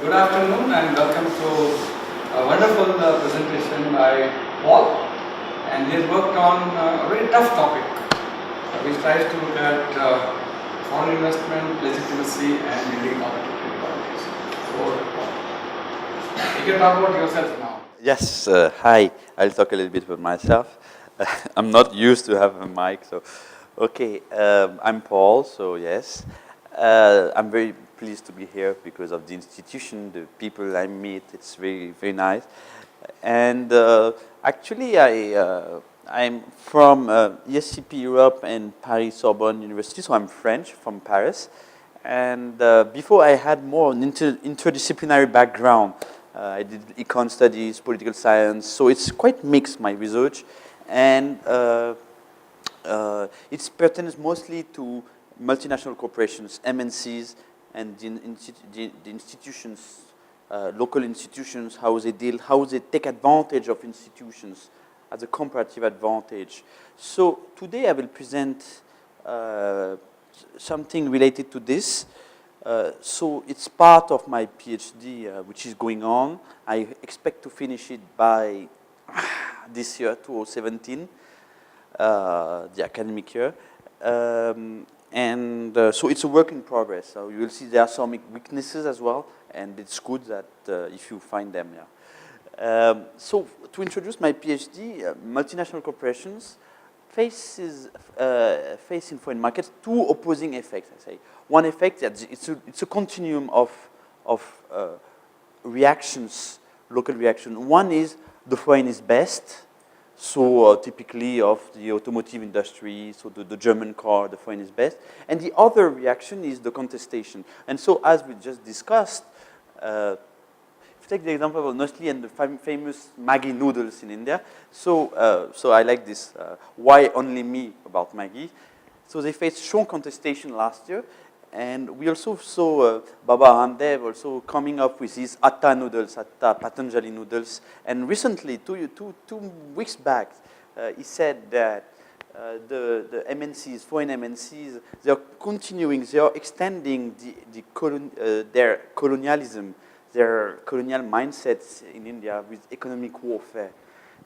Good afternoon and welcome to a wonderful presentation by Paul. And he's worked on a very tough topic, which tries to look at foreign investment, legitimacy, and building opportunity policies. So, you can talk about yourself now. Yes, hi. I'll talk a little bit about myself. I'm not used to have a mic, so okay. I'm Paul, so yes. I'm very pleased to be here because of the institution, the people I meet. It's very, very nice. And actually, I'm from ESCP Europe and Paris Sorbonne University, so I'm French from Paris. And before I had more an interdisciplinary background. I did econ studies, political science, so it's quite mixed, my research. And it pertains mostly to multinational corporations, MNCs, and the institutions, local institutions, how they deal, how they take advantage of institutions as a comparative advantage. So today I will present something related to this. So it's part of my PhD, which is going on. I expect to finish it by this year, 2017, the academic year. So it's a work in progress. So you will see there are some weaknesses as well, and it's good that if you find them. Yeah. So to introduce my PhD, multinational corporations face in foreign markets two opposing effects, I say. One effect, it's a continuum of reactions, local reaction. One is the foreign is best, so typically of the automotive industry, so the German car, the foreign is best. And the other reaction is the contestation. And so as we just discussed, if you take the example of Nestle and the famous Maggi noodles in India, so I like this, why only me about Maggi? So they faced strong contestation last year. And we also saw Baba Ramdev also coming up with his Atta noodles, Atta Patanjali noodles. And recently, two weeks back, he said that the MNCs, foreign MNCs, they are continuing, they are extending their colonialism, their colonial mindsets in India with economic warfare.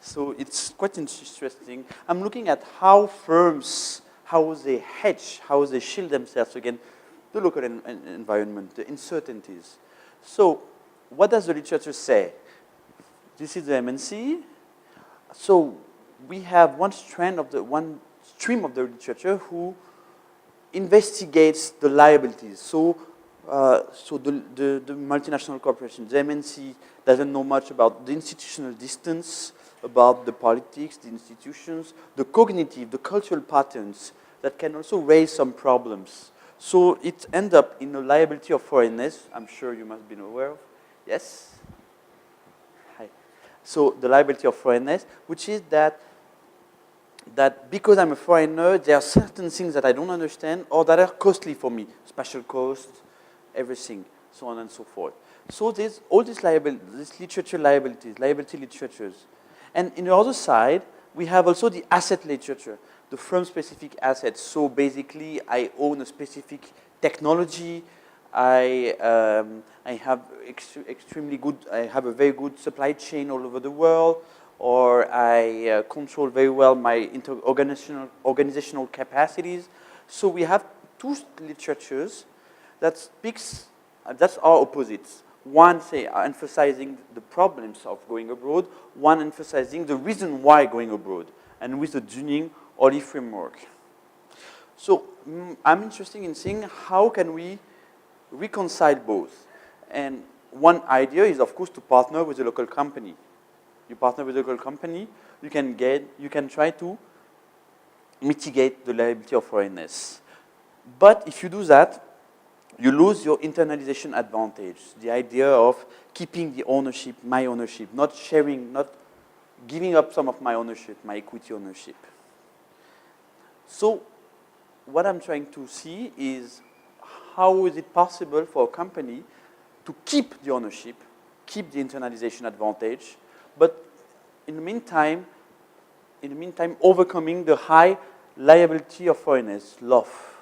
So it's quite interesting. I'm looking at how firms, how they hedge, how they shield themselves against the local environment, the uncertainties. So what does the literature say? This is the MNC. So we have one stream of the literature who investigates the liabilities. So the multinational corporations, the MNC doesn't know much about the institutional distance, about the politics, the institutions, the cognitive, the cultural patterns that can also raise some problems. So it ends up in a liability of foreignness. I'm sure you must be aware of. Yes? Hi. So the liability of foreignness, which is that because I'm a foreigner, there are certain things that I don't understand or that are costly for me. Special costs, everything, so on and so forth. So there's all these literature liabilities, liability literatures. And in the other side, we have also the asset literature. The firm-specific assets. So basically, I own a specific technology. I have I have a very good supply chain all over the world, or I control very well my organizational capacities. So we have two literatures that that's our opposites. One, say, emphasizing the problems of going abroad. One, emphasizing the reason why going abroad, and with the Dunning Olive framework. So I'm interested in seeing how can we reconcile both. And one idea is, of course, to partner with a local company. You partner with a local company, you can try to mitigate the liability of foreignness. But if you do that, you lose your internalization advantage. The idea of keeping the ownership, my ownership, not sharing, not giving up some of my ownership, my equity ownership. So what I'm trying to see is how is it possible for a company to keep the ownership, keep the internalization advantage, but in the meantime, overcoming the high liability of foreigners, LOF.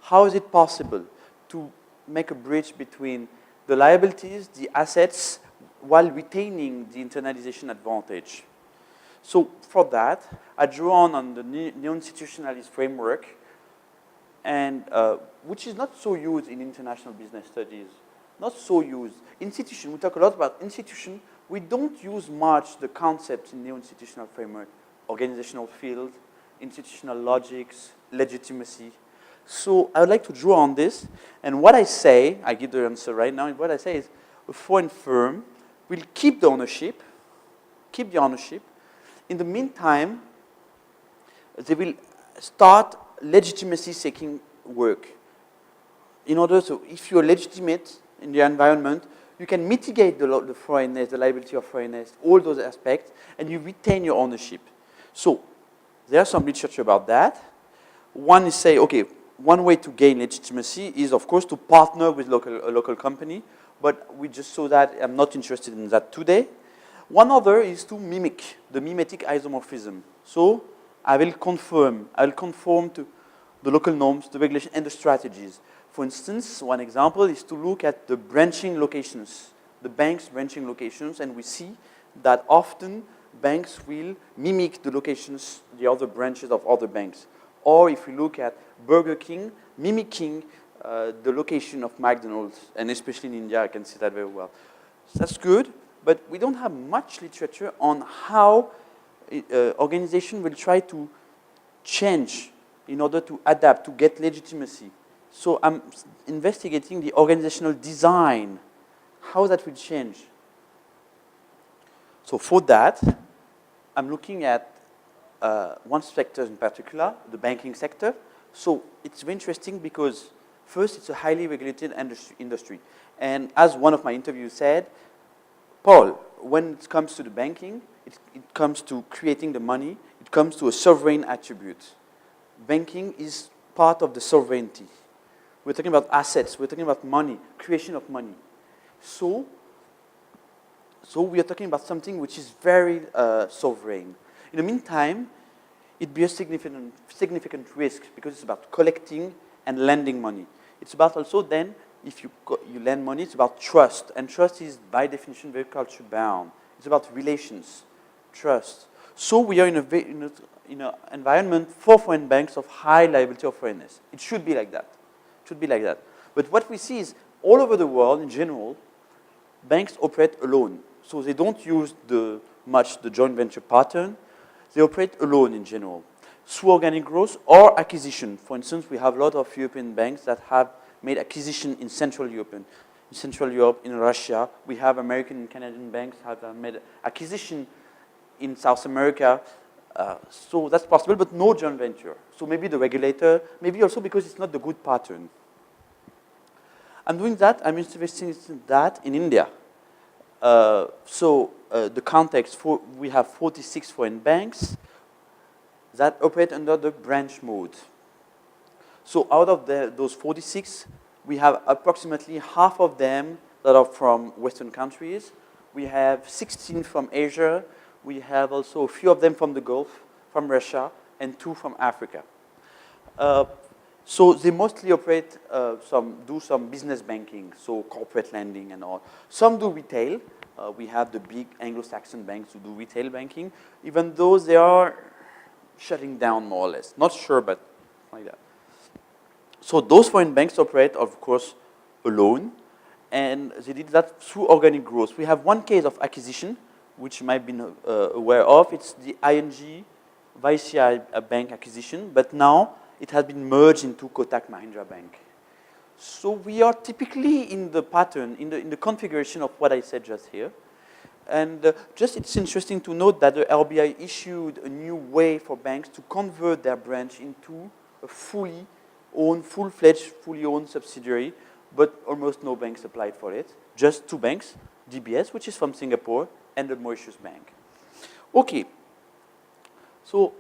How is it possible to make a bridge between the liabilities, the assets, while retaining the internalization advantage. So for that, I drew on the neoinstitutionalist framework, and which is not so used in international business studies. Not so used. Institution, we talk a lot about institution. We don't use much the concepts in neo-institutional framework, organizational field, institutional logics, legitimacy. So I would like to draw on this. And what I say, I give the answer right now, what I say is a foreign firm will keep the ownership. In the meantime, they will start legitimacy-seeking work. In order to, if you're legitimate in the environment, you can mitigate the foreignness, the liability of foreignness, all those aspects, and you retain your ownership. So there's some literature about that. One is say, okay, one way to gain legitimacy is, of course, to partner with a local company, but we just saw that. I'm not interested in that today. One other is to mimic, the mimetic isomorphism. So I will conform to the local norms, the regulation, and the strategies. For instance, one example is to look at the branching locations, the bank's branching locations, and we see that often banks will mimic the locations, the other branches of other banks. Or if we look at Burger King, mimicking the location of McDonald's, and especially in India, I can see that very well. So that's good, but we don't have much literature on how organization will try to change in order to adapt, to get legitimacy. So I'm investigating the organizational design, how that will change. So for that, I'm looking at one sector in particular, the banking sector. So it's very interesting because first, it's a highly regulated industry. And as one of my interviews said, Paul, when it comes to the banking, it comes to creating the money, it comes to a sovereign attribute. Banking is part of the sovereignty. We're talking about assets, we're talking about money, creation of money. So we are talking about something which is very sovereign. In the meantime, it'd be a significant risk because it's about collecting and lending money. It's about also then, if you lend money, it's about trust. And trust is, by definition, very culture bound. It's about relations, trust. So we are in an environment for foreign banks of high liability of foreignness. It should be like that. It should be like that. But what we see is, all over the world, in general, banks operate alone. So they don't use much the joint venture pattern. They operate alone in general, through organic growth or acquisition. For instance, we have a lot of European banks that have made acquisition in Central Europe, in Russia. We have American and Canadian banks that have made acquisition in South America. So that's possible, but no joint venture. So maybe the regulator, maybe also because it's not the good pattern. I'm doing that, I'm interested in that in India. The context, we have 46 foreign banks that operate under the branch mode. So out of those 46, we have approximately half of them that are from Western countries. We have 16 from Asia. We have also a few of them from the Gulf, from Russia, and 2 from Africa. So they mostly operate, do some business banking, so corporate lending and all. Some do retail. We have the big Anglo-Saxon banks who do retail banking, even though they are shutting down more or less. Not sure, but like that. So those foreign banks operate, of course, alone, and they did that through organic growth. We have one case of acquisition, which you might be aware of. It's the ING Vici Bank acquisition, but now it has been merged into Kotak Mahindra Bank. So we are typically in the pattern, in the configuration of what I said just here. And just it's interesting to note that the RBI issued a new way for banks to convert their branch into a fully owned, full-fledged, fully owned subsidiary, but almost no banks applied for it. Just 2 banks, DBS, which is from Singapore, and the Mauritius Bank. Okay. So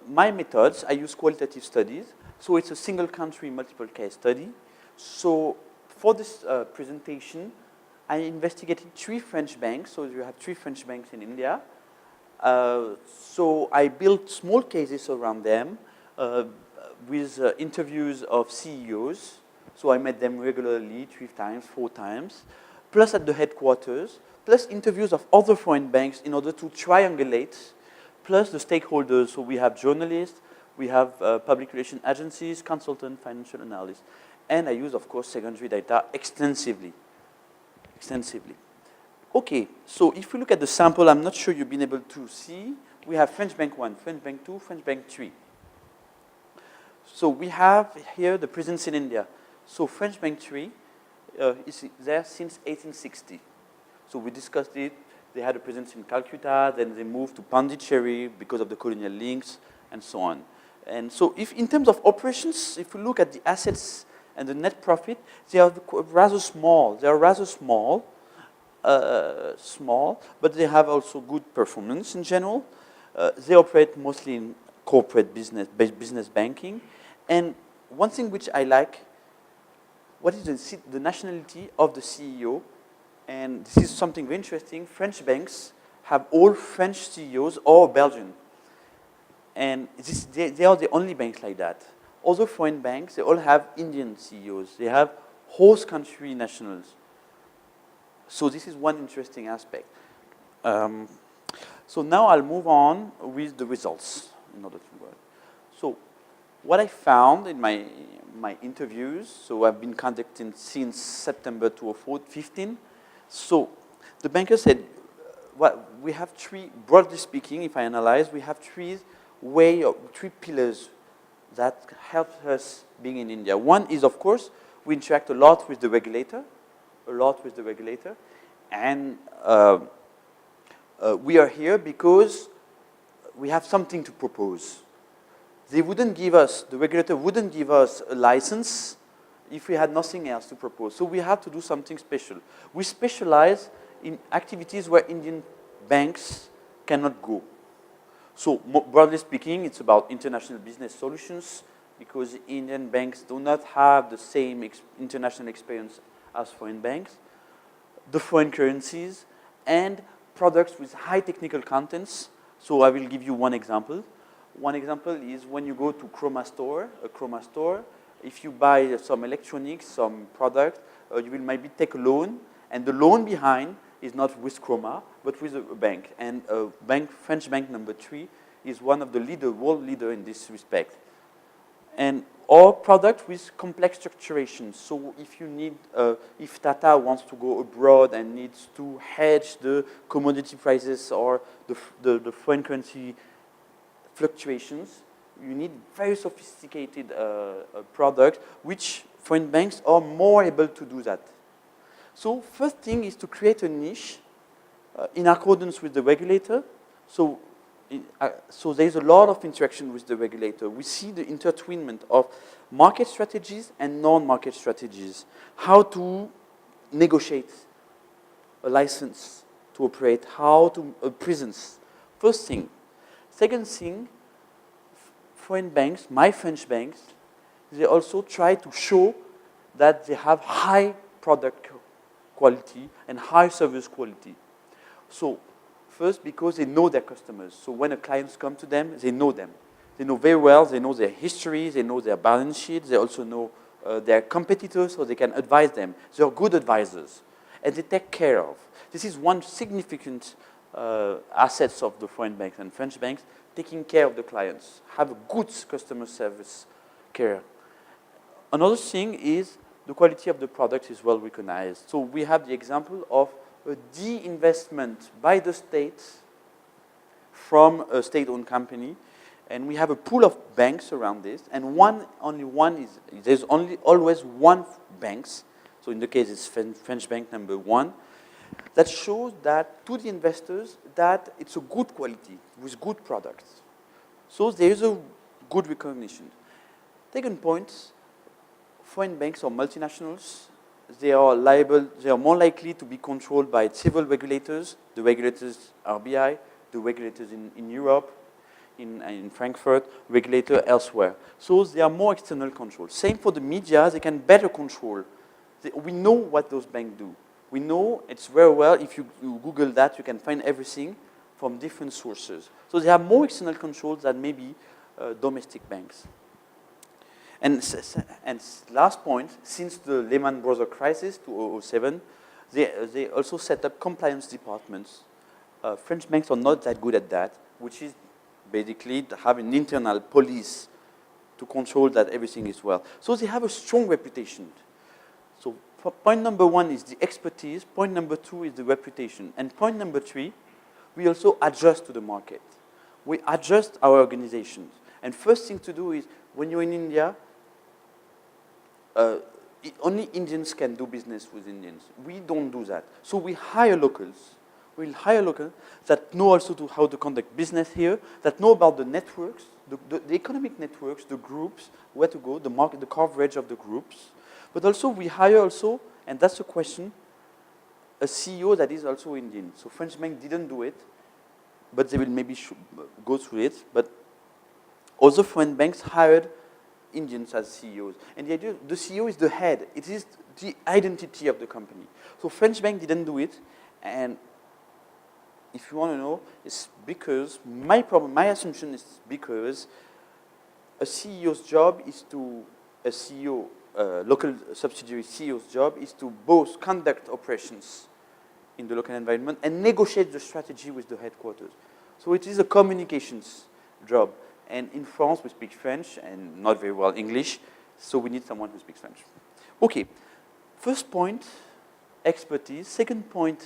my methods, I use qualitative studies. So it's a single country, multiple case study. So for this presentation, I investigated 3 French banks. So you have 3 French banks in India. So I built small cases around them with interviews of CEOs. So I met them regularly, 3 times, 4 times, plus at the headquarters, plus interviews of other foreign banks in order to triangulate, plus the stakeholders. So we have journalists, we have public relation agencies, consultant, financial analysts. And I use, of course, secondary data extensively. Okay, so if we look at the sample, I'm not sure you've been able to see. We have French Bank 1, French Bank 2, French Bank 3. So we have here the presence in India. So French Bank 3 is there since 1860. So we discussed it. They had a presence in Calcutta, then they moved to Pondicherry because of the colonial links, and so on. And so if in terms of operations, if we look at the assets and the net profit, they are rather small. They are rather small, but they have also good performance in general. They operate mostly in corporate business banking. And one thing which I like, what is the nationality of the CEO? And this is something very interesting. French banks have all French CEOs or Belgian. And they are the only banks like that. Other foreign banks, they all have Indian CEOs. They have host country nationals. So this is one interesting aspect. So now I'll move on with the results in order to work. So what I found in my interviews, so I've been conducting since September 2015. So the banker said, we have broadly speaking, if I analyze, we have three pillars that help us being in India. One is, of course, we interact a lot with the regulator, and we are here because we have something to propose. The regulator wouldn't give us a license if we had nothing else to propose. So we have to do something special. We specialize in activities where Indian banks cannot go. So broadly speaking, it's about international business solutions because Indian banks do not have the same international experience as foreign banks. The foreign currencies and products with high technical contents. So I will give you one example. One example is when you go to a Chroma store, if you buy some electronics, some product, you will maybe take a loan, and the loan behind is not with Chroma, but with a bank. And French bank number 3 is one of the world leader in this respect. And or product with complex structuration. So if you need, if Tata wants to go abroad and needs to hedge the commodity prices or the foreign currency fluctuations, you need very sophisticated products, which foreign banks are more able to do that. So first thing is to create a niche in accordance with the regulator. So there's a lot of interaction with the regulator. We see the intertwinement of market strategies and non-market strategies. How to negotiate a license to operate, how to a presence. First thing. Second thing, foreign banks, my French banks, they also try to show that they have high product quality and high service quality. So first, because they know their customers. So when a client comes to them, they know them. They know very well, they know their history, they know their balance sheet, they also know their competitors, so they can advise them. They are good advisors, and they take care of. This is one significant assets of the foreign banks and French banks, taking care of the clients, have a good customer service care. Another thing is the quality of the product is well recognized. So we have the example of a de-investment by the state from a state-owned company, and we have a pool of banks around this, and there's always one banks, so in the case it's French bank number 1, that shows that to the investors that it's a good quality with good products. So there is a good recognition. Second point, foreign banks are multinationals. They are more likely to be controlled by civil regulators, the regulators RBI, the regulators in Europe, in Frankfurt, regulator elsewhere. So they are more external control. Same for the media, they can better control. We know what those banks do. We know it's very well, if you Google that, you can find everything from different sources. So they have more external controls than maybe domestic banks. And last point, since the Lehman Brothers crisis, 2007, they also set up compliance departments. French banks are not that good at that, which is basically to have an internal police to control that everything is well. So they have a strong reputation. So point number one is the expertise. Point number two is the reputation. And point number three, we also adjust to the market. We adjust our organizations. And first thing to do is, when you're in India, only Indians can do business with Indians. We don't do that. So we hire locals. We'll hire locals that know also how to conduct business here, that know about the networks, the economic networks, the groups, where to go, the market, the coverage of the groups. But also we hire also, and that's the question, a CEO that is also Indian. So French bank didn't do it, but they will maybe go through it. But other French banks hired Indians as CEOs. And the idea, the CEO is the head. It is the identity of the company. So French bank didn't do it, and if you want to know, it's because my assumption is because a CEO's job is to, local subsidiary CEO's job is to both conduct operations in the local environment and negotiate the strategy with the headquarters. So it is a communications job. And in France, we speak French and not very well English, so we need someone who speaks French. Okay, first point, expertise. Second point,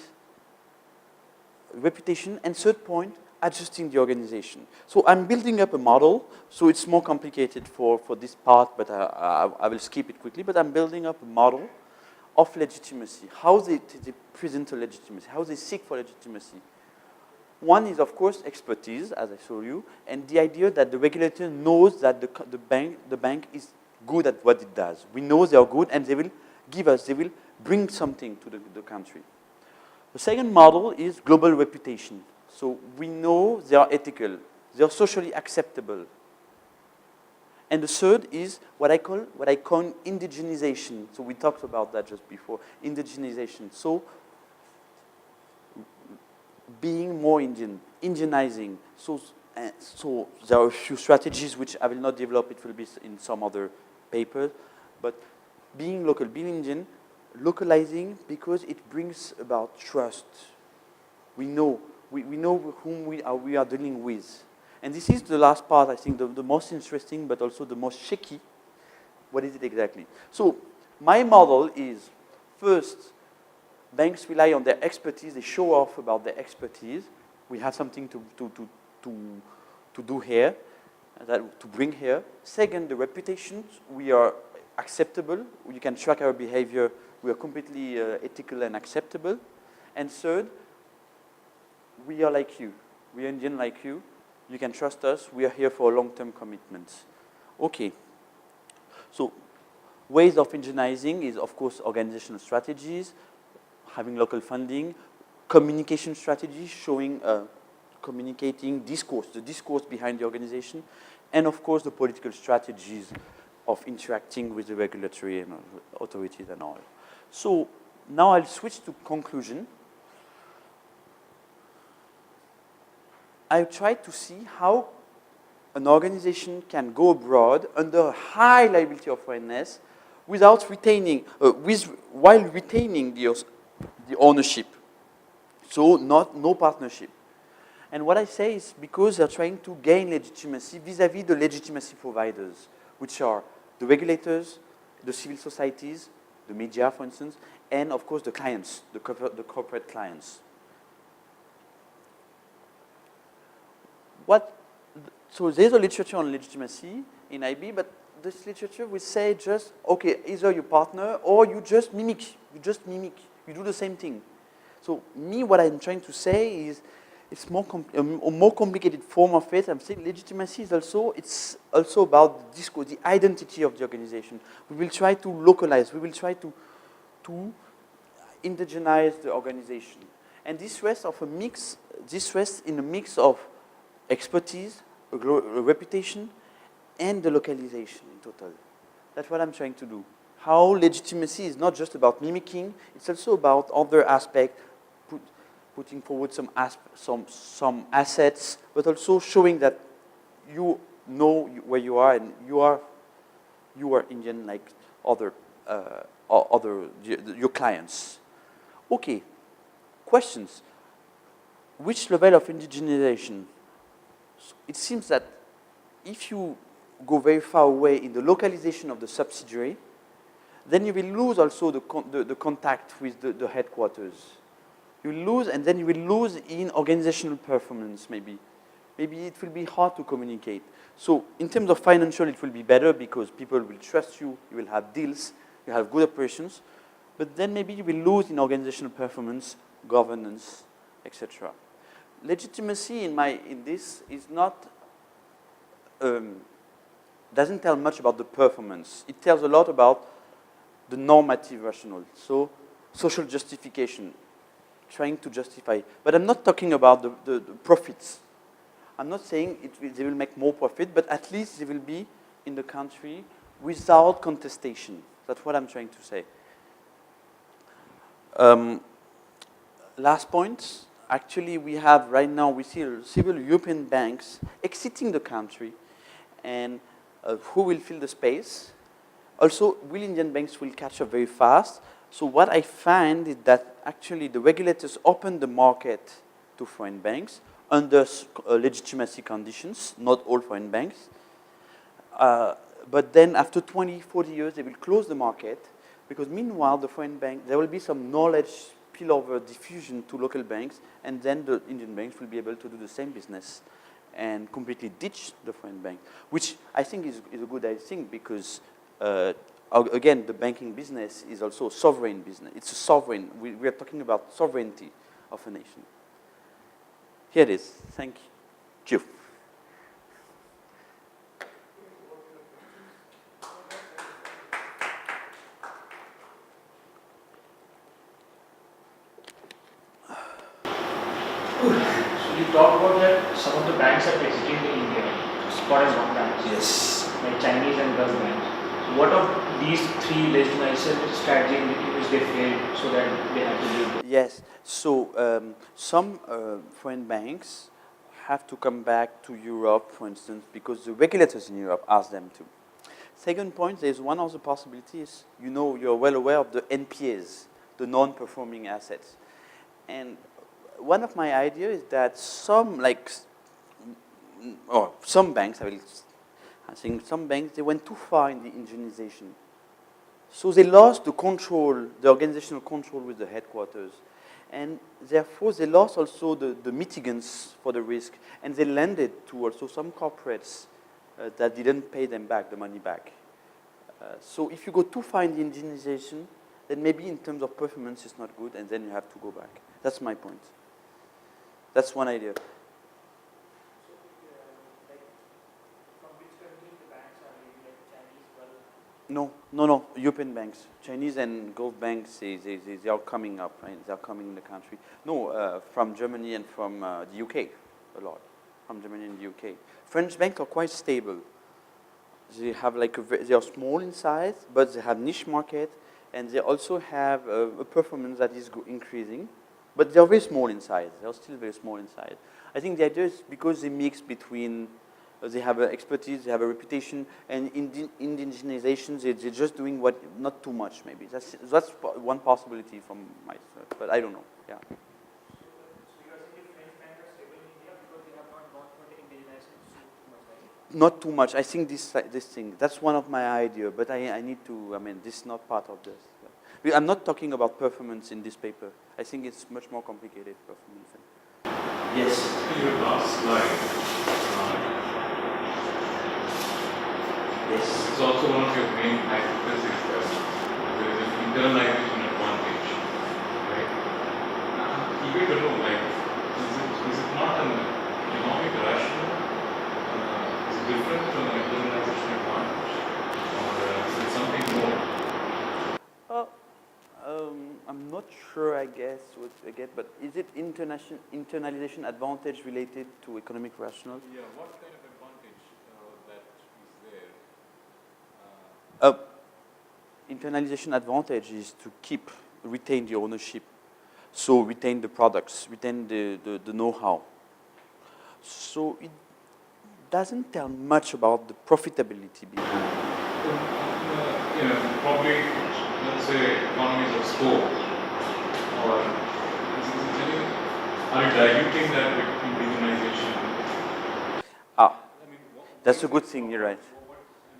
reputation. And third point, adjusting the organization. So I'm building up a model, so it's more complicated for this part, but I will skip it quickly. But I'm building up a model of legitimacy, how they present a legitimacy, how they seek for legitimacy. One is, of course, expertise, as I showed you, and the idea that the regulator knows that the bank is good at what it does. We know they are good, and they will bring something to the country. The second model is global reputation. So we know they are ethical, they are socially acceptable. And the third is what I call indigenization. So we talked about that just before, indigenization. So being more Indian, indianizing. So there are a few strategies which I will not develop. It will be in some other paper. But being local, being Indian, localizing because it brings about trust. We know whom we are dealing with. And this is the last part, I think, the most interesting, but also the most shaky. What is it exactly? So my model is, first, banks rely on their expertise. They show off about their expertise. We have something to do here, to bring here. Second, the reputations. We are acceptable. You can track our behavior. We are completely ethical and acceptable. And third, we are like you. We are Indian like you. You can trust us. We are here for long-term commitments. Okay. So ways of indianizing is, of course, organizational strategies, having local funding, communication strategies, showing, communicating discourse, the discourse behind the organization, and, of course, the political strategies of interacting with the regulatory and authorities and all. So now I'll switch to conclusion. I tried to see how an organization can go abroad under a high liability of foreignness without retaining, while retaining the ownership. So no partnership. And what I say is because they're trying to gain legitimacy vis-à-vis the legitimacy providers, which are the regulators, the civil societies, the media, for instance, and of course the clients, the corporate clients. So there's a literature on legitimacy in IB, but this literature will say just, okay, either you partner or you just mimic. You do the same thing. So what I'm trying to say is it's a more complicated form of it. I'm saying legitimacy is also about the discourse, the identity of the organization. We will try to localize. We will try to indigenize the organization. And this rests in a mix of expertise, a reputation, and the localization in total. That's what I'm trying to do. How legitimacy is not just about mimicking, it's also about other aspects, putting forward some assets, but also showing that you know where you are and you are you are Indian like other, your clients. Okay, questions. Which level of indigenization? So it seems that if you go very far away in the localization of the subsidiary, then you will lose also the contact with the headquarters. You will lose, and then you will lose in organizational performance, maybe. Maybe it will be hard to communicate. So in terms of financial, it will be better because people will trust you, you will have deals, you have good operations, but then maybe you will lose in organizational performance, governance, etc. Legitimacy in this is not, doesn't tell much about the performance. It tells a lot about the normative rationale. So social justification, trying to justify. But I'm not talking about the profits. I'm not saying they will make more profit, but at least they will be in the country without contestation. That's what I'm trying to say. Last point. Actually, we have right now, we see several European banks exiting the country, and who will fill the space? Also, will Indian banks will catch up very fast. So what I find is that actually the regulators open the market to foreign banks under legitimacy conditions, not all foreign banks. But then after 20, 40 years, they will close the market because meanwhile, the foreign bank, there will be some knowledge spillover diffusion to local banks, and then the Indian banks will be able to do the same business and completely ditch the foreign bank, which I think is a good thing because again, the banking business is also a sovereign business. It's a sovereign. We are talking about sovereignty of a nation. Here it is. Thank you. So you talked about that some of the banks are exiting the India, foreign banks. Yes. Like Chinese and Gulf banks. So what of these three legitimation strategies in which they failed so that they have to leave? Yes. So some foreign banks have to come back to Europe, for instance, because the regulators in Europe ask them to. Second point, there's one of the possibilities. You know, you're well aware of the NPAs, the non-performing assets. And one of my ideas is that some banks, I think some banks, they went too far in the indigenization. So they lost the control, the organizational control with the headquarters. And therefore, they lost also the mitigants for the risk. And they lended to also some corporates that didn't pay them back, the money back. So if you go too far in the indigenization, then maybe in terms of performance, it's not good, and then you have to go back. That's my point. That's one idea. So, from which country the banks are leaving, like Chinese, Gulf? No. European banks, Chinese and Gulf banks, they are coming up, right? They are coming in the country. No, from Germany and from the UK, a lot. From Germany and the UK. French banks are quite stable. They have they are small in size, but they have niche market, and they also have a performance that is increasing. But they are very small in size. They are still very small in size. I think the idea is because they mix between, they have expertise, they have a reputation, and indigenization, they're just doing what, not too much maybe. That's one possibility from my side, but I don't know. Yeah. So you are saying the French banks are stable in India because they have not gone for the indigenization too much, right? Not too much. I think this thing, that's one of my ideas, but I need to, this is not part of this. I'm not talking about performance in this paper. I think it's much more complicated performance. Yes. Your last slide. Yes. It's also one of your main hypotheses that there is an internalization advantage, right? You get to know, is it not an economic rationale? Is it different from an internalization advantage? Or is it something more? I'm not sure, I guess, but is it internalization advantage related to economic rationale? Yeah, what kind of advantage that is there? Internalization advantage is to retain the ownership. So retain the products, retain the know-how. So it doesn't tell much about the profitability behind. Probably, let's say, economies of scope, or are you diluting that with indigenization? Ah, that's a good thing, you're right. And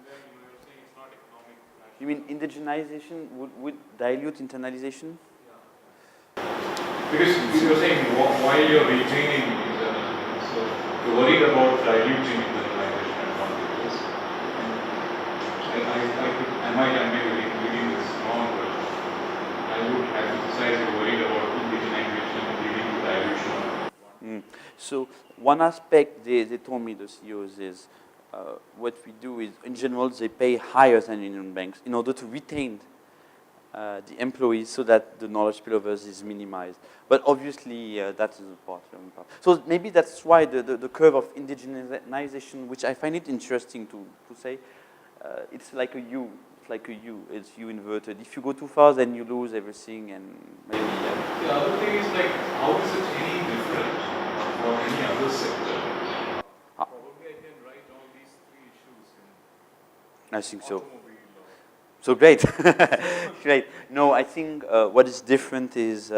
then you're saying it's not economic. You mean indigenization would dilute internalization? Because you're saying while you're retaining internalization, so you're worried about diluting internalization advantages. I may be reading this wrong, but I would emphasize you're worried about indigenization leading to dilution. So one aspect they told me, the CEOs, is what we do is, in general, they pay higher than Indian banks in order to retain the employees so that the knowledge spillovers is minimized. But obviously, that is a part. So maybe that's why the curve of indigenization, which I find it interesting to say, it's like a U. It's like a U. It's U inverted. If you go too far, then you lose everything, and maybe. The other thing is, like, how is it any different from any other sector? Probably I can write all these three issues in I think so. automobile law. So great, great. No, I think what is different is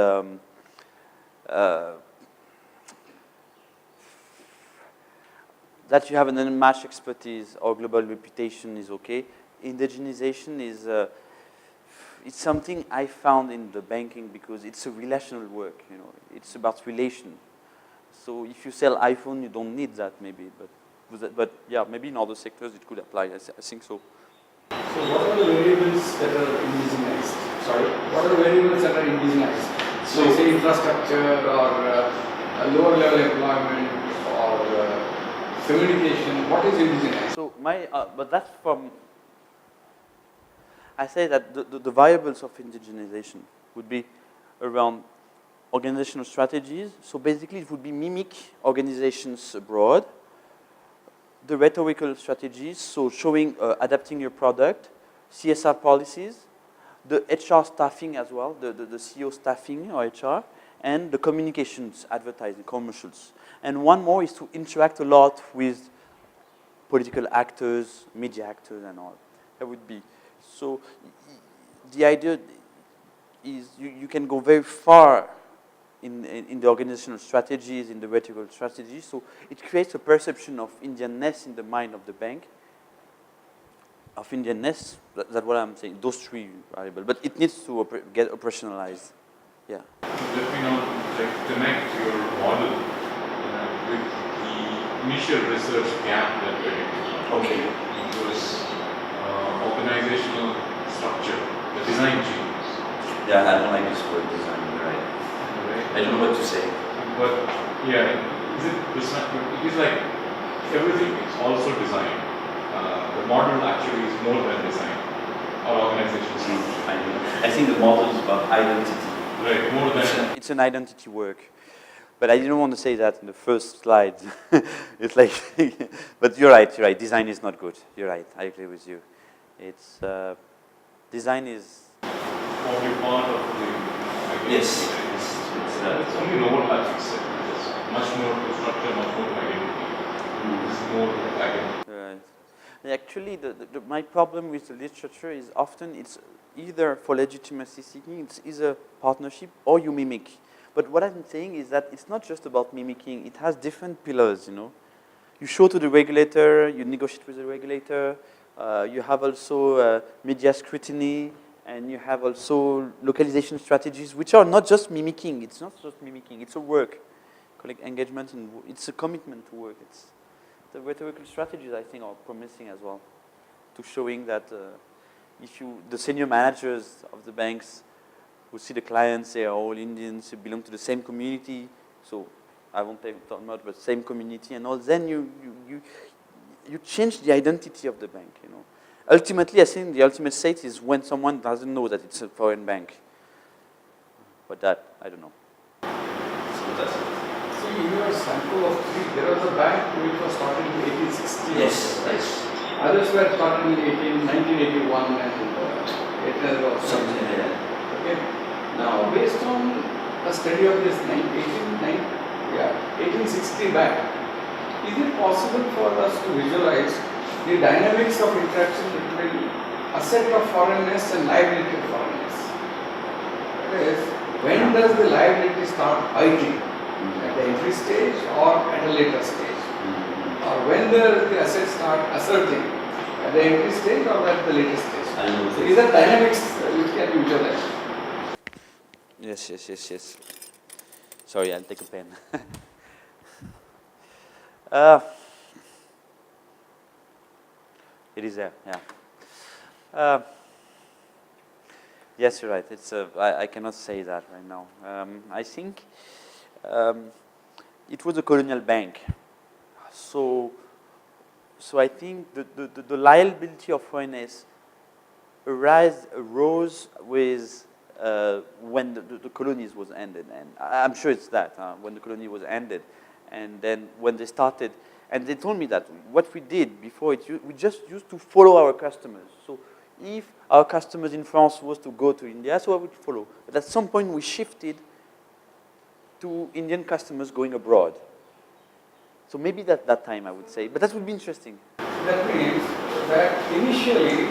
that you have an unmatched expertise or global reputation is okay. Indigenization is it's something I found in the banking because it's a relational work. You know, it's about relation. So if you sell iPhone, you don't need that maybe, but yeah, maybe in other sectors it could apply. I think so. So what are the variables that are indigenized? Sorry, what are the variables that are indigenized? So say infrastructure or lower level employment or communication. What is indigenized? So but that's from. I say that the variables of indigenization would be around organizational strategies. So basically, it would be mimic organizations abroad. The rhetorical strategies, so showing, adapting your product, CSR policies, the HR staffing as well, the CEO staffing or HR, and the communications, advertising, commercials. And one more is to interact a lot with political actors, media actors, and all. That would be. So the idea is you can go very far in the organizational strategies, in the rhetorical strategies. So it creates a perception of Indianness in the mind of the bank, of Indianness. That's what I'm saying, those three variables. But it needs to get operationalized. Yeah. Let me now connect your model with the initial research gap that we're in. Okay. It was organizational structure, the design changes. Yeah, I don't like this word design, right? I don't know what to say. But yeah, it is like everything is also design. The model actually is more than design or organizational structure. I think the model is about identity. Right, more than. It's an identity work. But I didn't want to say that in the first slide. It's like, but you're right, design is not good. You're right, I agree with you. It's, design is... Only part of the identity. Yes. It's only lower matrix. It's much more to structure, much more to identity. It's more to identity. Right. Actually, my problem with the literature is often it's either for legitimacy seeking, it's either partnership or you mimic. But what I'm saying is that it's not just about mimicking, it has different pillars, you know. You show to the regulator, you negotiate with the regulator, you have also media scrutiny, and you have also localization strategies, which are not just mimicking. It's not just mimicking, it's a work. Colleague engagement, and it's a commitment to work. It's the rhetorical strategies, I think, are promising as well, to showing that if the senior managers of the banks who see the clients, they are all Indians, who belong to the same community, so I won't talk much, but same community and all, then you change the identity of the bank, you know. Ultimately, I think the ultimate state is when someone doesn't know that it's a foreign bank. But that, I don't know. See, in your sample of three, there was a bank which was started in 1860. Yes, right? yes. Others were started in 1981 and Something like that. Okay. Now, based on a study of this 1860 bank, is it possible for us to visualize the dynamics of interaction between asset of foreignness and liability of foreignness. That is, when does the liability start biting? At the entry stage or at a later stage? Or when does the asset start asserting? At the entry stage or at the later stage? So these are dynamics which can be visualized. Yes. Sorry, I'll take a pen. It is there, yeah. Yes, you're right. It's I cannot say that right now. I think it was a colonial bank. So I think the liability of foreigners arose with when the colonies was ended, and I'm sure it's that when the colony was ended, and then when they started, and they told me that what we did before we just used to follow our customers. So if our customers in France was to go to India, so I would follow. But at some point we shifted to Indian customers going abroad. So maybe that time I would say, but that would be interesting. That means that initially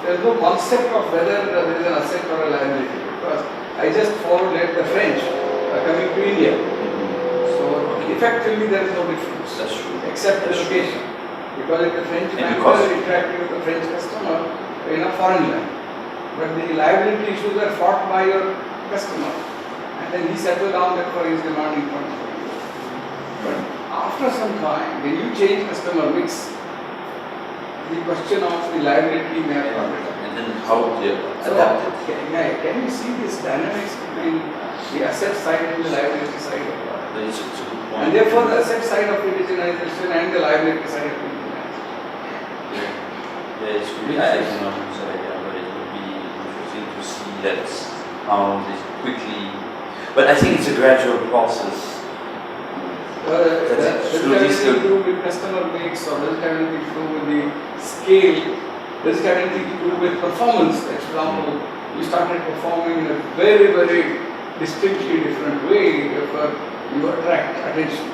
there is no concept of whether there is an asset or a liability, because I just forwarded the French coming to India. So effectively there is no difference. That's true. Except the location. Because if the French And banker is interacting with the French customer in a foreign land, but the liability issues are fought by your customer, and then he settled down therefore he is demanding funds from you. But after some time, when you change customer mix, the question of the liability may have come up. And then how they So, adapted. can you see this dynamics between the asset side and the liability side of the That is a good point. and therefore the asset side of indigenization and the liability side of indigenization. Yeah, it's really, I cannot answer that, yeah, but it would be interesting to see that how this quickly, but I think it's a gradual process. Does it have anything to do with customer mix, or does it have anything to do with the scale? Does it have anything to do with performance? For example, you started performing in a very, very distinctly different way, therefore you attract attention.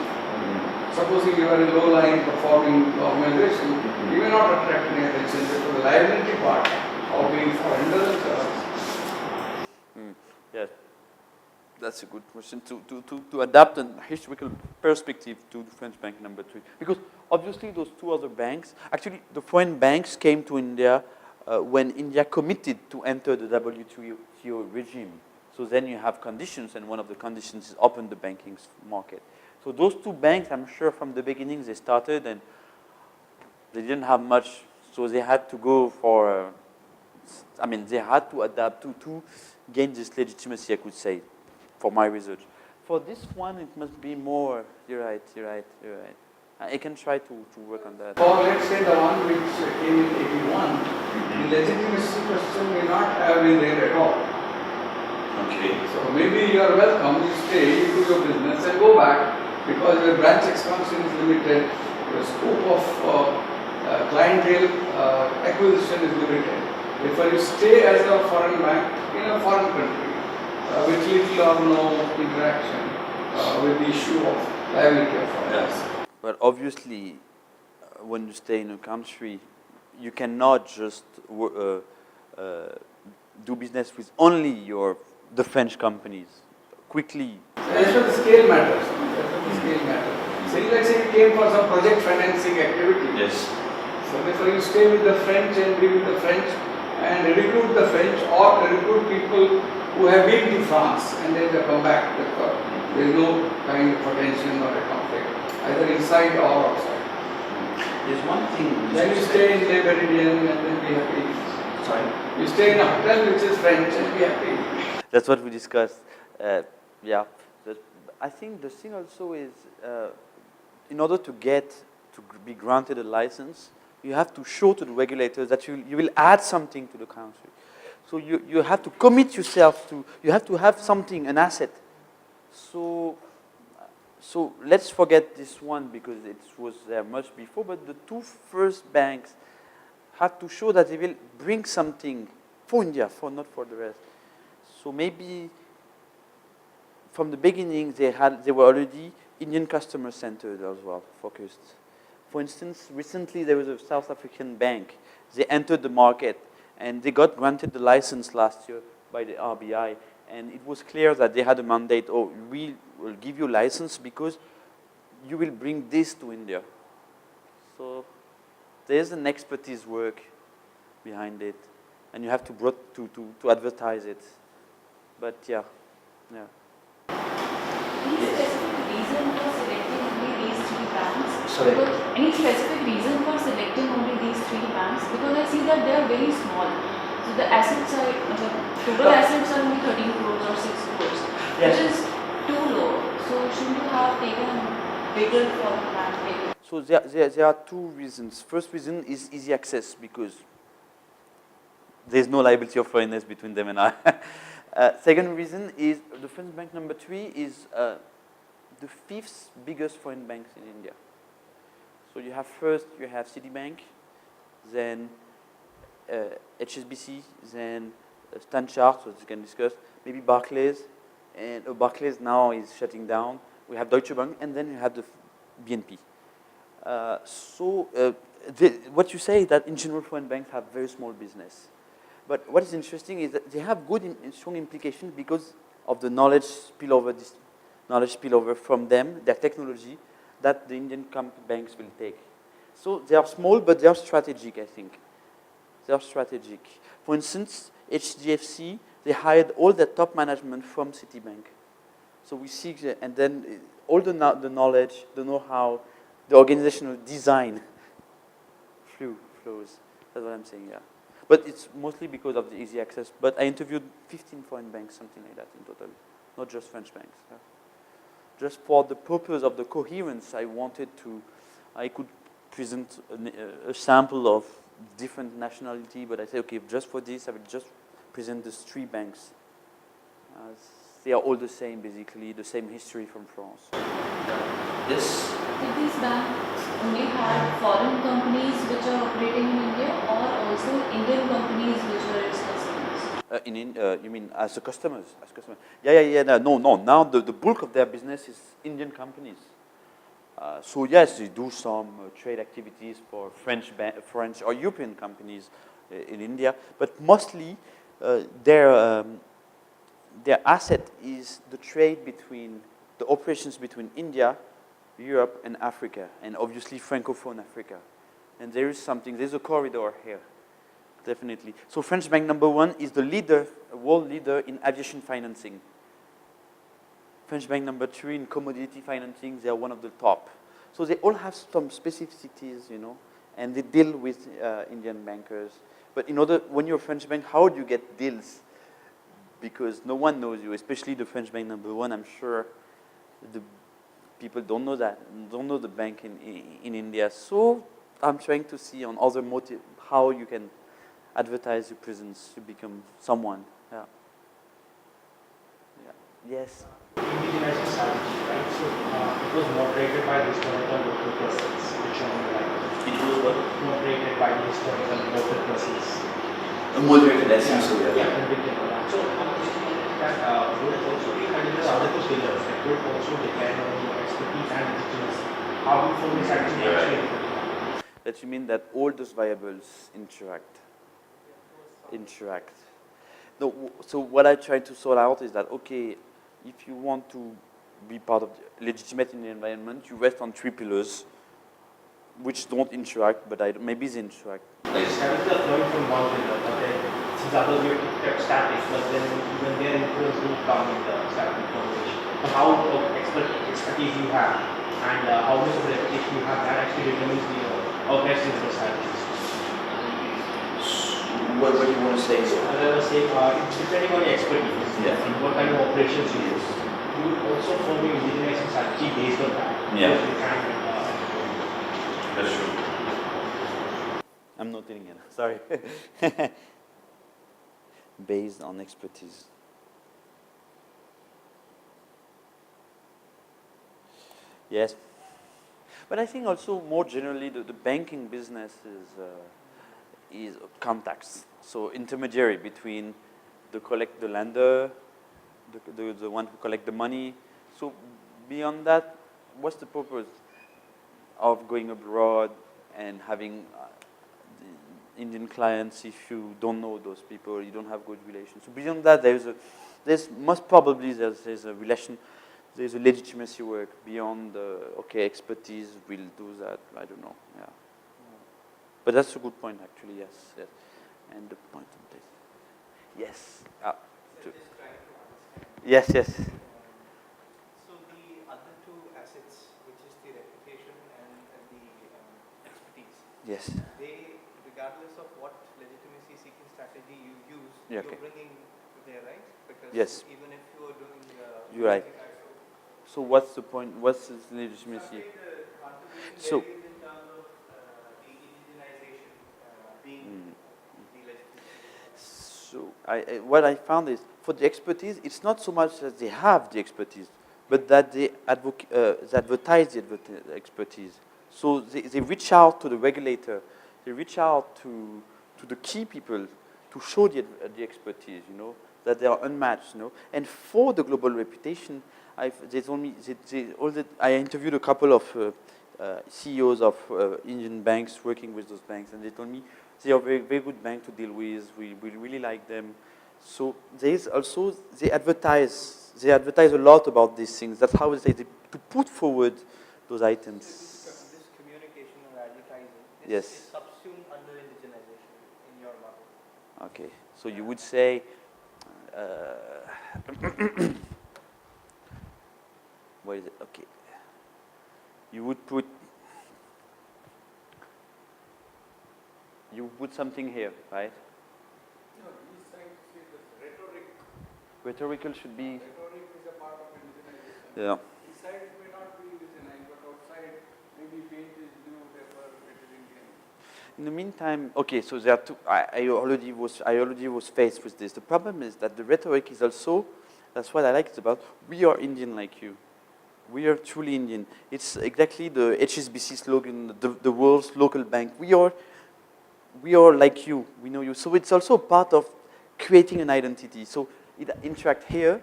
Supposing you are a low-lying performing organization, you may not attract any attention. Therefore, the liability part of being foreign doesn't Yes, that's a good question to adapt a historical perspective to the French bank number 3. Because obviously those two other banks, actually the foreign banks came to India when India committed to enter the WTO regime. So then you have conditions, and one of the conditions is open the banking market. So those two banks, I'm sure from the beginning they started and they didn't have much, so they had to go for, they had to adapt to gain this legitimacy, I could say, for my research. For this one, it must be more, you're right. I can try to work on that. Or let's say the one which came in 81, the legitimacy question may not have been there at all. Okay. So maybe you are welcome, you stay, you do your business and go back, because your branch expansion is limited, your scope of clientele acquisition is limited. Therefore you stay as a foreign bank in a foreign country with little or no interaction with the issue of liability of foreigners. But obviously, when you stay in a country, you cannot just do business with only the French companies. Quickly. That's why the scale matters. So let's say you came for some project financing activity. Yes. So therefore you stay with the French and be with the French and recruit the French, or recruit people who have been to France and then they come back. There is no kind of potential or a conflict, either inside or outside. There's one thing. Then you stay in Le Méridien and then be happy. Sorry? You stay in a hotel which is French and be happy. That's what we discussed. Yeah. I think the thing also is, in order to be granted a license, you have to show to the regulators that you will add something to the country. So you have to commit yourself to, you have to have something, an asset. So let's forget this one because it was there much before, but the two first banks had to show that they will bring something for India, not for the rest. So maybe from the beginning they were already Indian customer centered as well, focused. For instance, recently there was a South African bank. They entered the market and they got granted the license last year by the RBI. And it was clear that they had a mandate, oh, we will give you license because you will bring this to India. So there's an expertise work behind it. And you have to advertise it. But yeah. Any specific reason for selecting only these three banks? Sorry? Any specific reason for selecting only these three banks? Because I see that they are very small. So the assets are, total assets are only 13 crores or 6 crores, Yes. which is too low. So shouldn't you have taken bigger foreign bank? So there are two reasons. First reason is easy access because there's no liability of foreignness between them and I. Second reason is the French bank number 3 is the 5th biggest foreign banks in India. So you have Citibank, then HSBC, then Standard Chartered, which you can discuss, maybe Barclays, and Barclays now is shutting down. We have Deutsche Bank, and then you have the BNP. What you say is that in general foreign banks have very small business. But what is interesting is that they have good and strong implications because of the knowledge spillover from them, their technology, that the Indian banks will take. So they are small, but they are strategic, I think. They are strategic. For instance, HDFC, they hired all the top management from Citibank. So we see, and then all the knowledge, the know-how, the organizational design flows. That's what I'm saying, yeah. But it's mostly because of the easy access. But I interviewed 15 foreign banks, something like that in total, not just French banks. Yeah. Just for the purpose of the coherence, I could present a sample of different nationality, but I said, okay, just for this, I will just present these 3 banks. They are all the same, basically, the same history from France. Yes. Did these banks only have foreign companies which are operating in India, or also Indian companies which were its customers? You mean as customers? Yeah. No. Now the bulk of their business is Indian companies. So yes, they do some trade activities for French or European companies in India, but mostly their asset is the trade between the operations between India, Europe, and Africa, and obviously Francophone Africa. And there's a corridor here, definitely. So French bank number 1 is the world leader in aviation financing. French bank number 3 in commodity financing, they are one of the top. So they all have some specificities, and they deal with Indian bankers. But when you're a French bank, how do you get deals? Because no one knows you, especially the French bank number 1. I'm sure the people don't know the bank in India. So I'm trying to see on other motive how you can advertise your presence to become someone. Yeah. Yes. Indianizing strategy, right? So it was moderated by the historical local persons, which are It was what? moderated by the historical local persons. Moderated, I think so, yeah. So that would also be considered other two pillars that would also depend on your expertise and legitimacy. How you form this strategy actually? That you mean that all those variables interact. No, so what I try to sort out is that, okay, if you want to be part of legitimate in the environment, you rest on 3 pillars, which don't interact, but maybe they interact. Strategies are flowing from one pillar, but then since others we have kept static, but then even their influence will come in the static conversation. So how expertise you have and how much of reputation you have, that actually determines how best is the strategies. What do you want to say? As I was saying, it's depending on your expertise and what kind of operations you use. You will also form your indigenizing strategy based on that. Yeah. That's true. I'm not doing it, sorry. Based on expertise. Yes. But I think also more generally the banking business is contacts. So intermediary between the lender, the one who collect the money. So beyond that, what's the purpose? of going abroad and having the Indian clients. If you don't know those people, you don't have good relations. So beyond that, there's most probably there's a relation. There's a legitimacy work beyond okay, expertise will do that. I don't know. Yeah, but that's a good point actually. Yes, yes. And the point on this. Yes. Yes, yes. So the other two assets, which is the reputation and the expertise, Yes. they, regardless of what legitimacy-seeking strategy you use, Yeah, you're okay. bringing there, right? Because Yes. even if you are doing, You're right. So what's the point? What's the legitimacy? the contribution So- there is in terms of the indigenization being the legitimacy. So what I found is for the expertise, it's not so much that they have the expertise, but that they advertise the expertise. So they reach out to the regulator, they reach out to the key people to show the expertise, you know, that they are unmatched, you know. And for the global reputation, they told me I interviewed a couple of CEOs of Indian banks working with those banks, and they told me they are very, very good bank to deal with. We really like them. So there is also they advertise a lot about these things. That's how they to put forward those items. This communication or advertising Yes. is subsumed under indigenization in your model. Okay, so you would say, what is it? Okay, you would put something here, right? No, he's trying to say that rhetoric. Rhetorical should be. Rhetoric is a part of indigenization. Yeah. Inside it may not be indigenized, but outside maybe paint is blue, therefore it is Indian. In the meantime, okay, so there are two. I already was faced with this. The problem is that the rhetoric is also. That's what I like it about. We are Indian like you. We are truly Indian. It's exactly the HSBC slogan, the world's local bank. We are like you. We know you. So it's also part of creating an identity. So it interact here,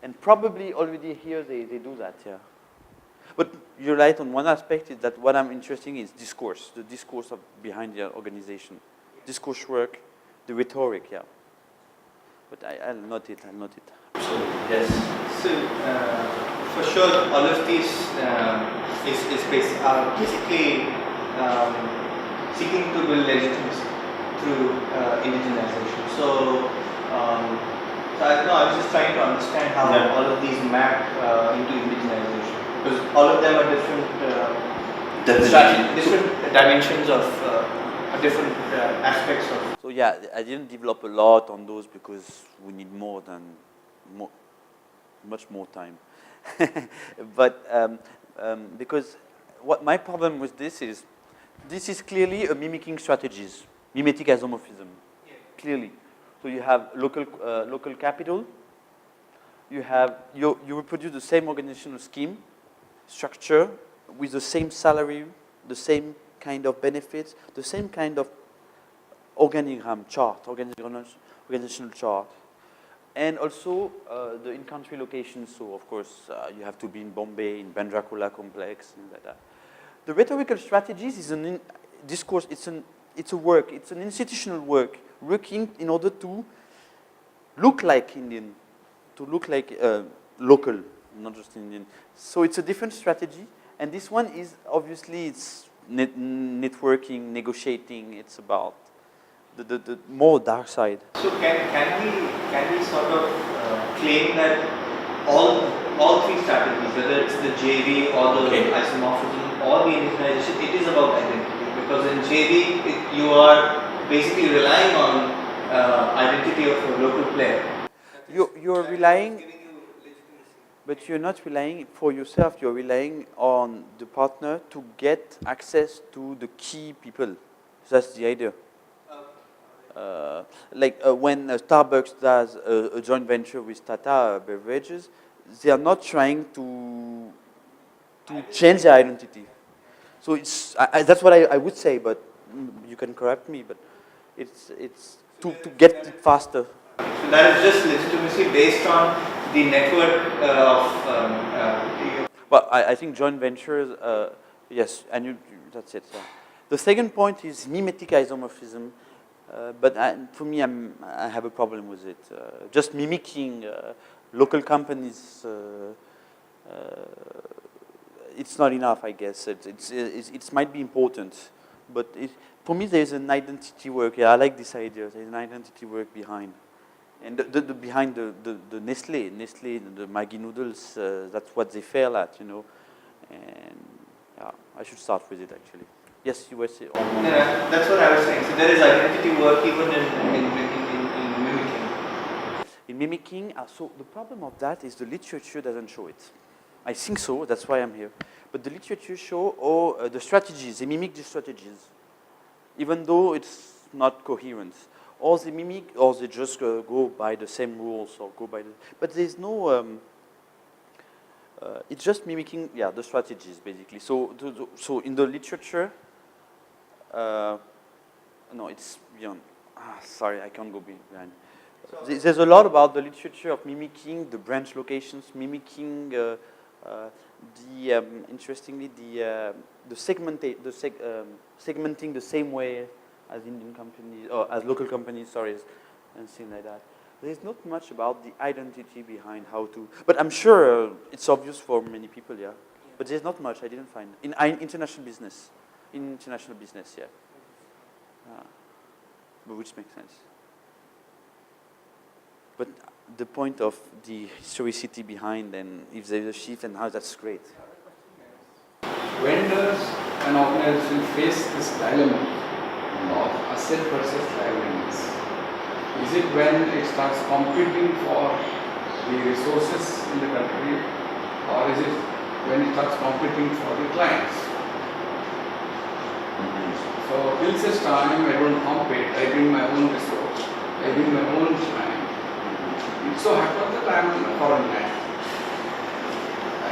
and probably already here they do that. Yeah. But you're right on one aspect is that what I'm interested in is discourse, the discourse behind the organization. Discourse work, the rhetoric, yeah. But I'll note it. So, yes. So, for sure, all of these are basically seeking to build legitimacy through indigenization. So, I was just trying to understand how Yeah. all of these map into indigenization, because all of them are different, different dimensions of different aspects of. So yeah, I didn't develop a lot on those because we need much more time. But because what my problem with this is clearly a mimicking strategies, mimetic isomorphism, clearly. So you have local capital. You reproduce the same organizational scheme, structure with the same salary, the same kind of benefits, the same kind of organizational chart, and also the in-country location. So of course you have to be in Bombay, in Bandra Kurla complex, and like that. The rhetorical strategies is an discourse. It's a work. It's an institutional work, working in order to look like Indian, to look like local, not just Indian. So it's a different strategy, and this one is obviously it's networking, negotiating. It's about the more dark side. So can we sort of claim that all three strategies, whether it's the JV or the isomorphism or the indigenization, it is about identity, because in JV you are basically relying on identity of a local player. You're relying, Giving you legitimacy. but you're not relying for yourself. You're relying on the partner to get access to the key people. That's the idea. When Starbucks does a joint venture with Tata Beverages, they are not trying to change their identity. So it's that's what I would say, but you can correct me. But it's to get it faster. So that is just legitimacy based on the network of. Well, I think joint ventures Yes, and that's it. Yeah. The second point is mimetic isomorphism, but for me, I have a problem with it. Just mimicking local companies, it's not enough, I guess. It might be important, but for me, there's an identity work. Yeah, I like this idea. There's an identity work behind. And behind the Nestle, the Maggi noodles, that's what they fail at, you know. And yeah, I should start with it actually. Yes, you were saying. Yeah, that's what I was saying. So there is identity work even in mimicking. In mimicking, so the problem of that is the literature doesn't show it. I think so, that's why I'm here. But the literature show the strategies, they mimic the strategies, even though it's not coherent. Or they mimic, or they just go by the same rules, or go by the. But there's no. It's just mimicking, yeah, the strategies basically. So in the literature, no, it's beyond. Sorry, I can't go behind. There's a lot about the literature of mimicking the branch locations, mimicking interestingly segmenting the same way as Indian companies or as local companies, sorry, and things like that. There's not much about the identity behind how to, but I'm sure it's obvious for many people, yeah. But there's not much I didn't find in international business. In international business, yeah. But which makes sense. But the point of the historicity behind and if there's a shift and how that's great. When does an organization face this dilemma of asset versus liabilities? Is it when it starts competing for the resources in the country, or is it when it starts competing for the clients? So till such time I don't compete, I bring my own resource, I bring my own time. It so happens that I am in a foreign land,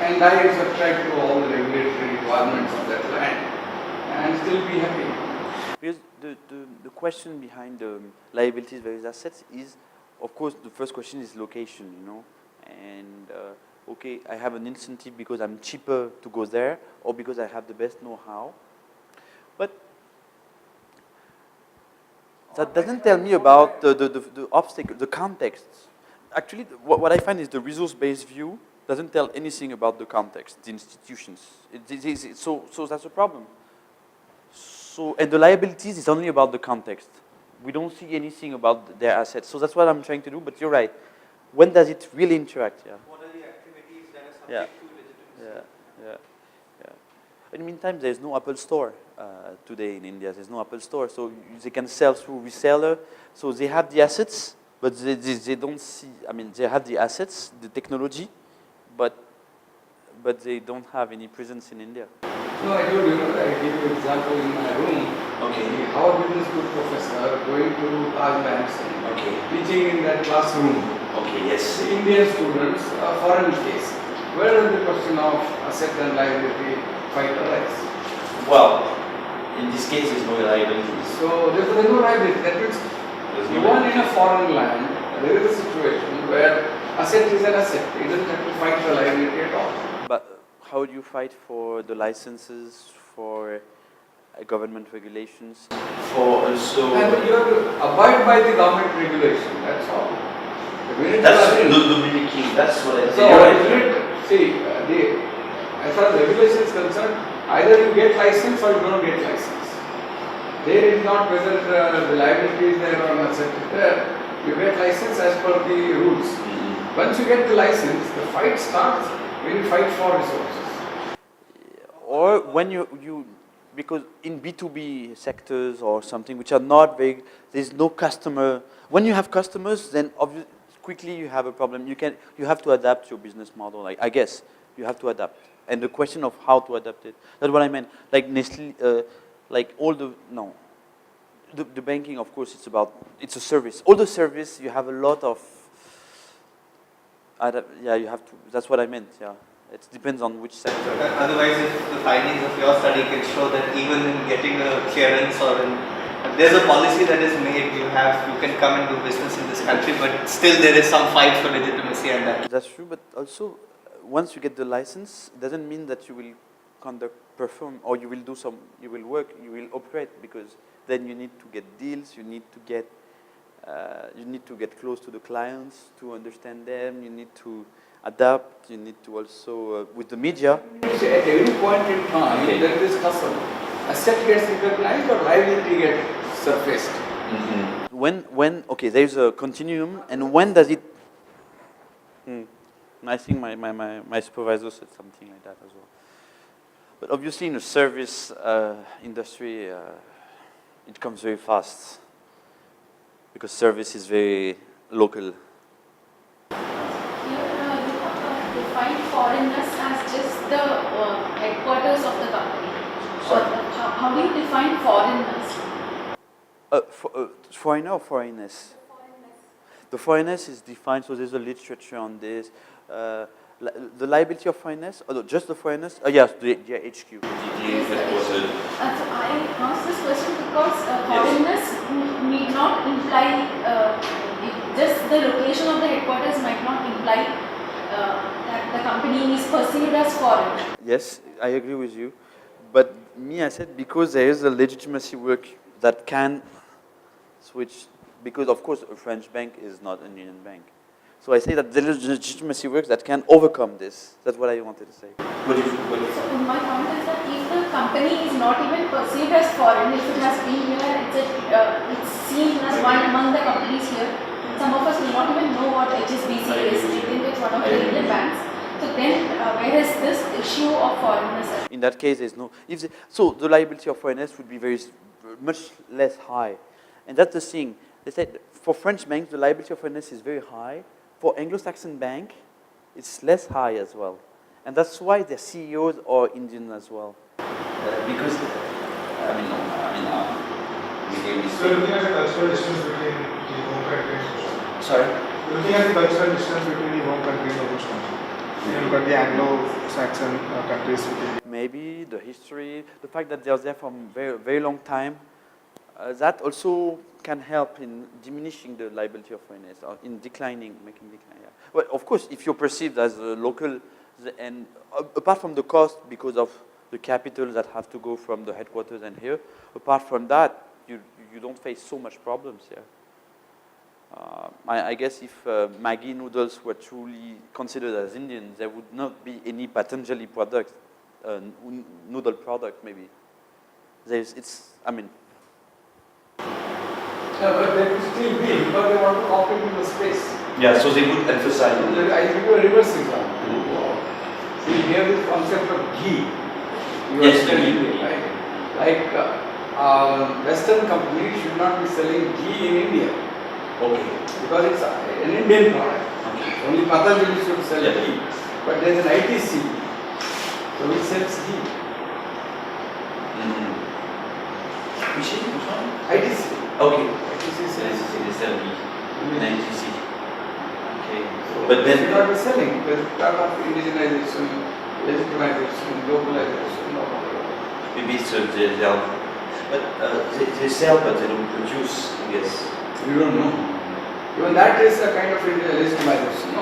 and I subscribe to all the regulatory requirements of that land, and still be happy. Because the question behind the liabilities versus assets is, of course, the first question is location, you know, and okay, I have an incentive because I'm cheaper to go there, or because I have the best know-how, but that doesn't tell me about the obstacle, the context. Actually, what I find is the resource-based view doesn't tell anything about the context, the institutions. So that's a problem. So, and the liabilities is only about the context. We don't see anything about their assets. So that's what I'm trying to do, but you're right. When does it really interact? Yeah. What are the activities that are subject to legitimacy? Yeah. In the meantime, there's no Apple Store today in India. There's no Apple Store, so they can sell through reseller. So they have the assets, but they don't see. I mean, they have the assets, the technology, but they don't have any presence in India. No, I told you, I give you an example in my room. Okay. Our business school professor going to Taj Manson, Okay. teaching in that classroom. Okay, yes. The Indian students, a foreign case. Where does the question of asset and liability fight arise? Well, in this case, there's no liabilities. So therefore there is no liability. That means There's no even in a foreign land, there is a situation where asset is an asset. It doesn't have to fight the liability at all. But how do you fight for the licenses, for government regulations? For also, And you have to abide by the government regulation. That's all. The minute that's you are in- the mimicking. That's what I So, say. You're right. see, as far as regulation is concerned, either you get license or you don't get license. There is not whether the liability is there or not asset is there. You get license as per the rules. Once you get the license, the fight starts when you fight for resources. Or when you because in B2B sectors or something which are not very, there's no customer. When you have customers, then obviously quickly you have a problem. You have to adapt your business model. I guess you have to adapt. And the question of how to adapt it. That's what I meant. Like Nestle, like all the the banking, of course, it's a service. All the service, you have a lot of. Yeah, you have to. That's what I meant. Yeah, it depends on which sector. Otherwise, if the findings of your study can show that even in getting a clearance or there's a policy that is made, you can come and do business in this country, but still there is some fight for legitimacy and that. That's true, but also once you get the license, it doesn't mean that you will conduct perform, or you will do some, you will work, you will operate, because then you need to get deals, you need to get close to the clients to understand them, you need to adapt, you need to also, with the media. At every point in time, Okay. there is discussion. Asset gets recognized or liability gets surfaced. Okay, there is a continuum, and when does it, I think my supervisor said something like that as well. But obviously in the service industry, it comes very fast, because service is very local. Here, you have defined foreignness as just the headquarters of the company. Or how do you define foreignness? Foreigner or foreignness? The foreignness is defined, so there's a literature on this. The liability of foreignness, or just the foreignness? Yes, the HQ. So I asked this question because foreignness need not imply, just the location of the headquarters might not imply that the company is perceived as foreign. Yes, I agree with you. But I said, because there is a legitimacy work that can switch, because of course a French bank is not an Indian bank. So I say that there is legitimacy work that can overcome this. That's what I wanted to say. So my point is that if the company is not even perceived as foreign, if it has been here, it's seen as one among the companies here. Some of us will not even know what HSBC is. They think it's one of the Indian banks. So then, where is this issue of foreignness? In that case, there's no. So the liability of foreigners would be much less high, and that's the thing. They said for French banks, the liability of foreigners is very high. For Anglo-Saxon bank, it's less high as well, and that's why their CEOs are Indian as well. Because, So looking at the cultural distance between the home country and social country. sorry? Looking at the cultural distance between the home country and the host country. You look at the Anglo-Saxon countries. Maybe the history, the fact that they're there for very, very long time, that also can help in diminishing the liability of foreigners, or in making decline. Yeah. Well, of course, if you're perceived as a local, and apart from the cost, because of the capital that have to go from the headquarters and here, apart from that, you don't face so much problems here. I guess if Maggi noodles were truly considered as Indian, there would not be any Patanjali product, noodle product maybe. Yeah, but they could still be, because they want to operate in the space. Yeah, so they would emphasize it. I give you a reverse example. See, here this concept of ghee. You Yes, are the selling, ghee. right? Like Western companies should not be selling ghee in India, Okay. because it's an Indian product. Okay. Only Patanjali should sell Yeah. ghee. But there is an ITC, so which sells ghee. Which one? ITC. Okay. ITC sells ghee. They sell ghee. Indian. NTC. Okay. So But they should then, not be selling, because it's part of indigenization, legitimization, globalization, or whatever. maybe it's they sell, but they sell, but they don't produce, I guess. You don't know. Even that is a kind of legitimization. No?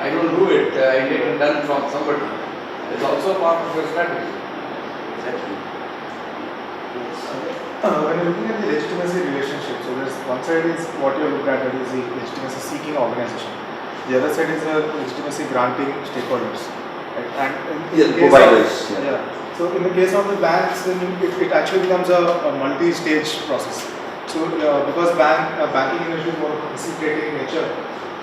I don't do it, I get it done from somebody. It's also part of your strategy. Exactly. When you're looking at the legitimacy relationship, so there's one side is what you look at, that is the legitimacy-seeking organization. The other side is the legitimacy-granting stakeholders. Right? And in the case providers. of, yeah. So in the case of the banks, then it actually becomes a multi-stage process. So because banking industry is more reciprocating in nature,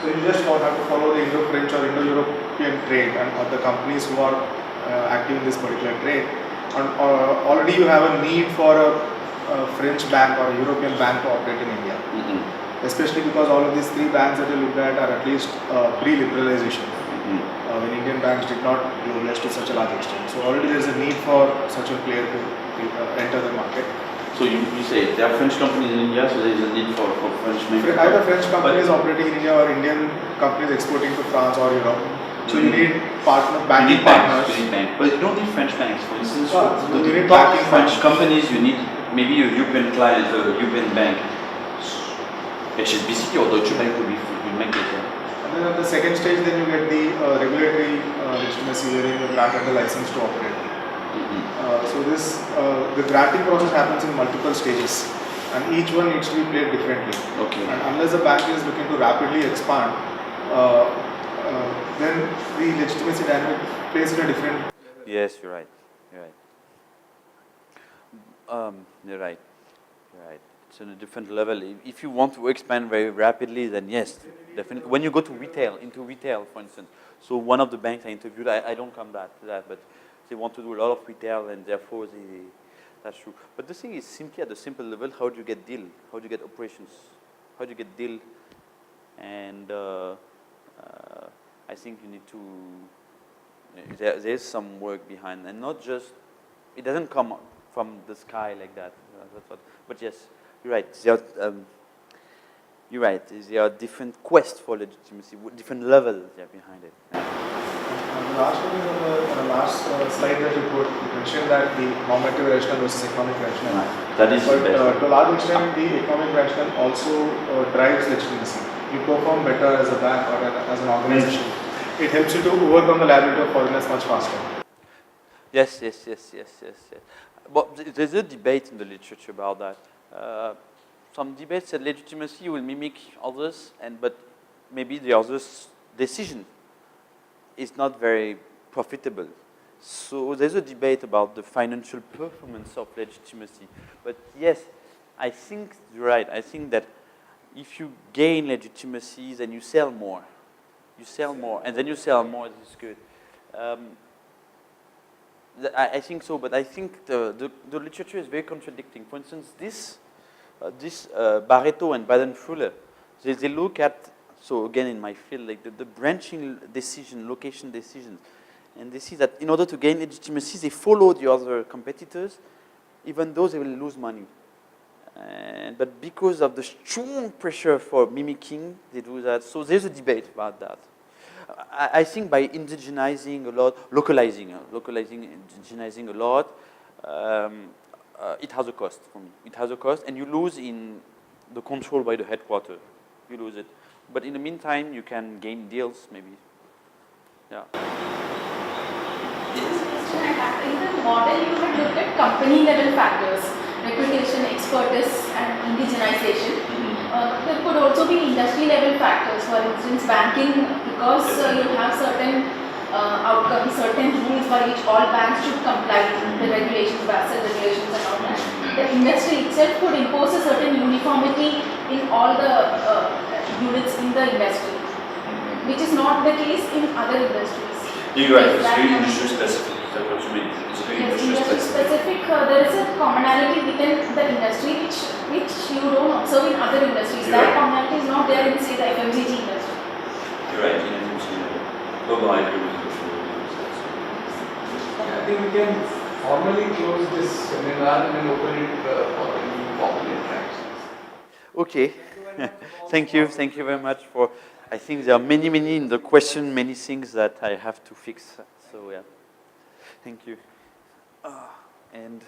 so you just don't have to follow the Indo-French or Indo-European trade and the companies who are active in this particular trade. And already you have a need for a French bank or a European bank to operate in India. Especially because all of these three banks that you looked at are at least pre-liberalization. When Indian banks did not globalize to such a large extent. So already there is a need for such a player to enter the market. So you say there are French companies in India, so there is a need for French makers. Either French companies operating in India or Indian companies exporting to France or Europe. So you need banking partners. You need banks, but you don't need French banks. For instance, You the need top banking French partners. companies, you need maybe a European client, a European bank. HSBC or Deutsche Bank will make it. And then at the second stage, then you get the regulatory legitimacy wherein you are granted the license to operate. So this the granting process happens in multiple stages, and each one needs to be played differently. Okay. And unless the bank is looking to rapidly expand, then the legitimacy dynamic plays in a different. Yes, you're right. You're right. You're right. You're right. It's on a different level. If you want to expand very rapidly, then yes, definitely. When you go to into retail, for instance. So one of the banks I interviewed, I don't come to that, but they want to do a lot of retail, and therefore that's true. But the thing is, simply at the simple level, how do you get deal? How do you get operations? How do you get deal? And I think you need to. There's some work behind, and not just. It doesn't come from the sky like that. But yes, you're right. You're right. There are different quests for legitimacy, different levels behind it. And the last one is on the last slide that you put. You mentioned that the normative rational versus economic rational. That is But the best. to a large extent, the economic rational also drives legitimacy. You perform better as a bank or as an organization. It helps you to overcome the liability of foreignness much faster. Yes. But there's a debate in the literature about that. Some debates that legitimacy will mimic others, but maybe the other's decision is not very profitable. So there's a debate about the financial performance of legitimacy. But yes, I think you're right. I think that if you gain legitimacy, then you sell more. You sell more, and then you sell more. This is good. I think so, but I think the literature is very contradicting. For instance, this Barreto and Baden-Fuller, they look at, so again in my field, like the branching decision, location decisions, and they see that in order to gain legitimacy, they follow the other competitors, even though they will lose money. But because of the strong pressure for mimicking, they do that. So there's a debate about that. I think by indigenizing a lot, localizing, indigenizing a lot, it has a cost for me. It has a cost, and you lose in the control by the headquarters. You lose it. But in the meantime, you can gain deals, maybe. Yeah. In the model, you had looked at company level factors, reputation, expertise, and indigenization. There could also be industry level factors, for instance, banking, because you have certain outcomes, certain rules by which all banks should comply, the regulations, Basel regulations, and all that. The industry itself could impose a certain uniformity in all the units in the industry, which is not the case in other industries. You're right, it's very industry specific. That's what you mean. It's very Yes, industry specific. There is a commonality within the industry which you don't observe in other industries. You're That right. commonality is not there in, say, the FMCG industry. You're right, in FMCG. Although I agree with you. I think we can formally close this seminar rather than open it for any popular interactions. Okay. Thank you very much for. I think there are many in the question, many things that I have to fix. So yeah, thank you. And.